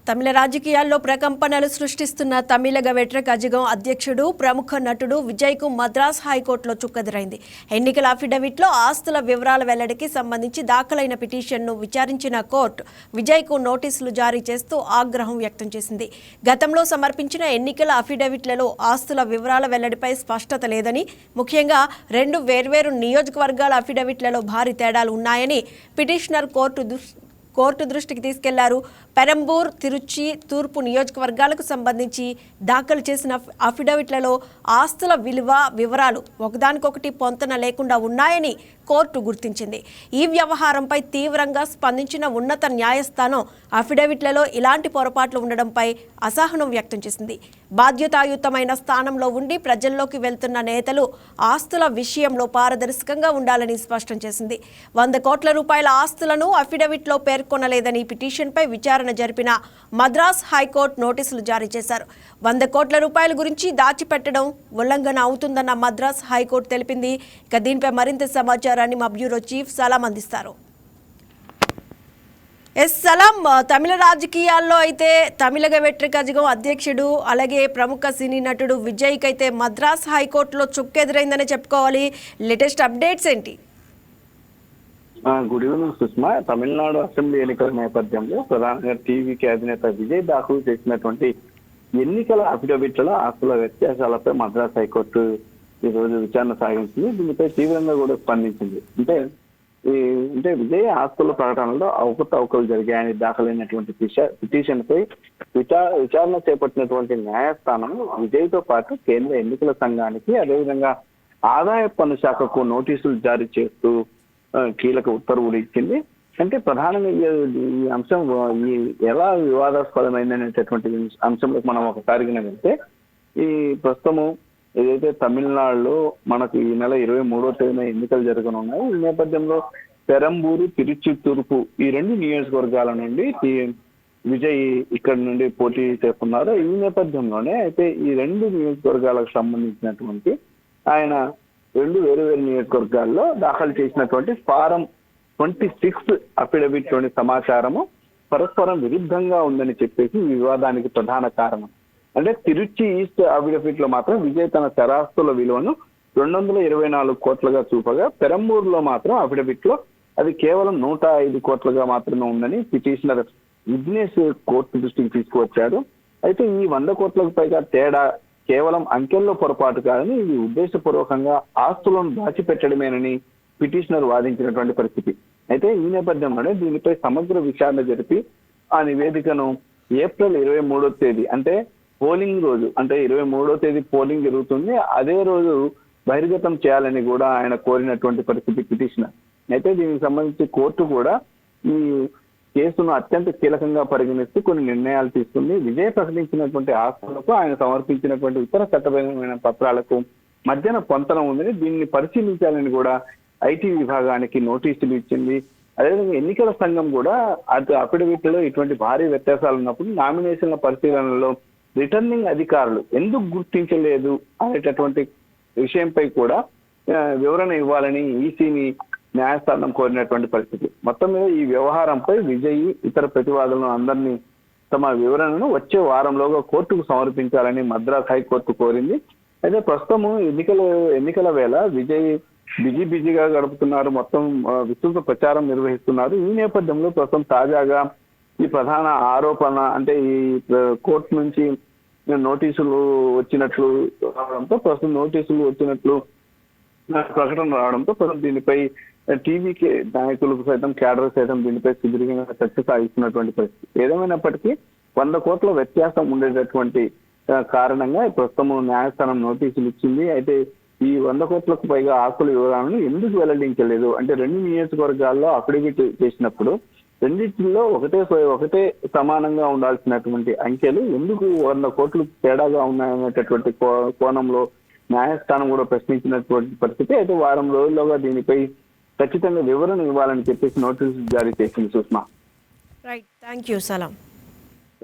తమిళ రాజకీయాల్లో ప్రకంపనలు సృష్టిస్తున్న తమిళగ వ్యతిరేక అజగం అధ్యక్షుడు ప్రముఖ నటుడు విజయ్కు మద్రాస్ హైకోర్టులో చుక్కదిరైంది. ఎన్నికల అఫిడవిట్లో ఆస్తుల వివరాల వెల్లడికి సంబంధించి దాఖలైన పిటిషన్ను విచారించిన కోర్టు విజయ్కు నోటీసులు జారీ చేస్తూ ఆగ్రహం వ్యక్తం చేసింది. గతంలో సమర్పించిన ఎన్నికల అఫిడవిట్లలో ఆస్తుల వివరాల వెల్లడిపై స్పష్టత లేదని, ముఖ్యంగా రెండు వేర్వేరు నియోజకవర్గాల అఫిడవిట్లలో భారీ తేడాలు ఉన్నాయని పిటిషనర్ కోర్టు దృష్టికి తీసుకెళ్లారు. పెరంబూర్, తిరుచి, తూర్పు నియోజకవర్గాలకు సంబంధించి దాఖలు చేసిన అఫిడవిట్లలో ఆస్తుల వివరాలు ఒకదానికొకటి పొంతన లేకుండా ఉన్నాయని కోర్టు గుర్తించింది. ఈ వ్యవహారంపై తీవ్రంగా స్పందించిన ఉన్నత న్యాయస్థానం అఫిడవిట్లలో ఇలాంటి పొరపాట్లు ఉండడంపై అసహనం వ్యక్తం చేసింది. బాధ్యతాయుతమైన స్థానంలో ఉండి ప్రజల్లోకి వెళ్తున్న నేతలు ఆస్తుల విషయంలో పారదర్శకంగా ఉండాలని స్పష్టం చేసింది. 100 కోట్ల రూపాయల ఆస్తులను అఫిడవిట్లో పేర్కొనలేదని పిటిషన్పై విచారణ జరిపిన మద్రాస్ హైకోర్టు నోటీసులు జారీ చేశారు. 100 కోట్ల రూపాయల గురించి దాచిపెట్టడం ఉల్లంఘన అవుతుందన్న మద్రాస్ హైకోర్టు తెలిపింది. ఇక దీనిపై మరింత సమాచారాన్ని మా బ్యూరో చీఫ్ సలాం అందిస్తారు. సలాం, తమిళ రాజకీయాల్లో అయితే తమిళగ వ్యతిరేక అజగం అధ్యక్షుడు అలాగే ప్రముఖ సినీ నటుడు విజయ్కి అయితే మద్రాస్ హైకోర్టులో చుక్కెదురైందని చెప్పుకోవాలి. లేటెస్ట్ అప్డేట్స్ ఏంటి? Good evening Sushma. Tamil Nadu assembly ఎన్నికల నేపథ్యంలో ప్రధానంగా టీవీకి అధినేత విజయ్ దాఖలు చేసినటువంటి ఎన్నికల అఫిడవిట్ల ఆస్తుల వ్యత్యాసాలపై మద్రాస్ హైకోర్టు ఈ రోజు విచారణ సాగించింది. దీనిపై తీవ్రంగా కూడా స్పందించింది. అంటే విజయ్ ఆస్తుల ప్రకటనలో అవకతవకలు జరిగాయని దాఖలైనటువంటి పిటిషన్ పై విచారణ చేపట్టినటువంటి న్యాయస్థానం విజయ్తో పాటు కేంద్ర ఎన్నికల సంఘానికి అదేవిధంగా ఆదాయ పన్ను శాఖకు నోటీసులు జారీ చేస్తూ కీలక ఉత్తర్వులు ఇచ్చింది. అంటే ప్రధానంగా ఈ అంశం ఎలా వివాదాస్పదమైందనేటటువంటి అంశంలోకి మనం ఒకసారి వెళ్తే, ఈ ప్రస్తుతము ఏదైతే తమిళనాడులో మనకు ఈ నెల 23వ తేదీన ఎన్నికలు జరగనున్నాయి. ఈ నేపథ్యంలో పెరంబూరు, తిరుచి, తూర్పు ఈ 2 నియోజకవర్గాల నుండి విజయ్ ఇక్కడ నుండి పోటీ చేస్తున్నారు. ఈ నేపథ్యంలోనే అయితే ఈ 2 నియోజకవర్గాలకు సంబంధించినటువంటి ఆయన 2 వేరు నియోజకవర్గాల్లో దాఖలు చేసినటువంటి ఫారం 26 అఫిడవిట్ లోని సమాచారము పరస్పరం విరుద్ధంగా ఉందని చెప్పేసి ఈ వివాదానికి ప్రధాన కారణం. అంటే తిరుచి ఈస్ట్ అఫిడవిట్ లో మాత్రం విజయ్ తన స్థిరాస్తుల విలువను 224 కోట్లుగా చూపగా, పెరంబూరులో మాత్రం అఫిడవిట్ లో అది కేవలం 105 కోట్లుగా మాత్రమే ఉందని పిటిషనర్ విఘ్నేష్ కోర్టు దృష్టికి తీసుకువచ్చాడు. అయితే ఈ 100 కోట్లకు పైగా తేడా కేవలం అంకెల్లో పొరపాటు కాదని, ఇది ఉద్దేశపూర్వకంగా ఆస్తులను దాచిపెట్టడమేనని పిటిషనర్ వాదించినటువంటి పరిస్థితి. అయితే ఈ నేపథ్యంలోనే దీనిపై సమగ్ర విచారణ జరిపి ఆ నివేదికను ఏప్రిల్ 23వ తేదీ అంటే పోలింగ్ రోజు, అంటే 23వ తేదీ పోలింగ్ జరుగుతుంది, అదే రోజు బహిర్గతం చేయాలని కూడా ఆయన కోరినటువంటి పరిస్థితి పిటిషనర్. అయితే దీనికి సంబంధించి కోర్టు కూడా ఈ కేసును అత్యంత కీలకంగా పరిగణిస్తూ కొన్ని నిర్ణయాలు తీసుకుంది. విజయ్ ప్రకటించినటువంటి ఆస్తులకు ఆయన సమర్పించినటువంటి ఇతర చట్టపరమైన పత్రాలకు మధ్యన పొంతన ఉందని, దీన్ని పరిశీలించాలని కూడా ఐటీ విభాగానికి నోటీసులు ఇచ్చింది. అదేవిధంగా ఎన్నికల సంఘం కూడా అఫిడవిట్లో ఇటువంటి భారీ వ్యత్యాసాలు ఉన్నప్పుడు నామినేషన్ల పరిశీలనలో రిటర్నింగ్ అధికారులు ఎందుకు గుర్తించలేదు అనేటటువంటి విషయంపై కూడా వివరణ ఇవ్వాలని ఈసీని న్యాయస్థానం కోరినటువంటి పరిస్థితి. మొత్తం మీద ఈ వ్యవహారంపై విజయ్ ఇతర ప్రతివాదులను అందరినీ తమ వివరణను వచ్చే వారంలోగా కోర్టుకు సమర్పించాలని మద్రాస్ హైకోర్టు కోరింది. అయితే ప్రస్తుతము ఎన్నికల వేళ విజయ్ బిజీగా గడుపుతున్నారు, మొత్తం విస్తృత ప్రచారం నిర్వహిస్తున్నారు. ఈ నేపథ్యంలో ప్రస్తుతం తాజాగా ఈ ప్రధాన ఆరోపణ అంటే ఈ కోర్టు నుంచి నోటీసులు వచ్చినట్లు ప్రకటన రావడంతో ప్రస్తుతం దీనిపై టీవీకి నాయకులకు సైతం క్యాడర్ సైతం దీనిపై సుదీర్ఘంగా చర్చ సాగిస్తున్నటువంటి పరిస్థితి. ఏదేమైనప్పటికీ 100 కోట్ల వ్యత్యాసం ఉండేటటువంటి కారణంగా ప్రస్తుతం న్యాయస్థానం నోటీసులు ఇచ్చింది. అయితే ఈ 100 కోట్లకు పైగా ఆస్తుల వివరాలను ఎందుకు వెల్లడించలేదు అంటే, 2 నియోజకవర్గాల్లో అఫిడవిట్ చేసినప్పుడు రెండింటిలో ఒకటే సమానంగా ఉండాల్సినటువంటి అంకెలు ఎందుకు 100 కోట్లు తేడాగా ఉన్నాయనేటటువంటి కోణంలో న్యాయస్థానం కూడా ప్రశ్నించినటువంటి పరిస్థితి. అయితే వారం రోజుల్లోగా దీనిపై ఖచ్చితంగా వివరణ ఇవ్వాలని చెప్పేసి నోటీసులు జారీ చేసింది Sushma. Right, thank you Salam.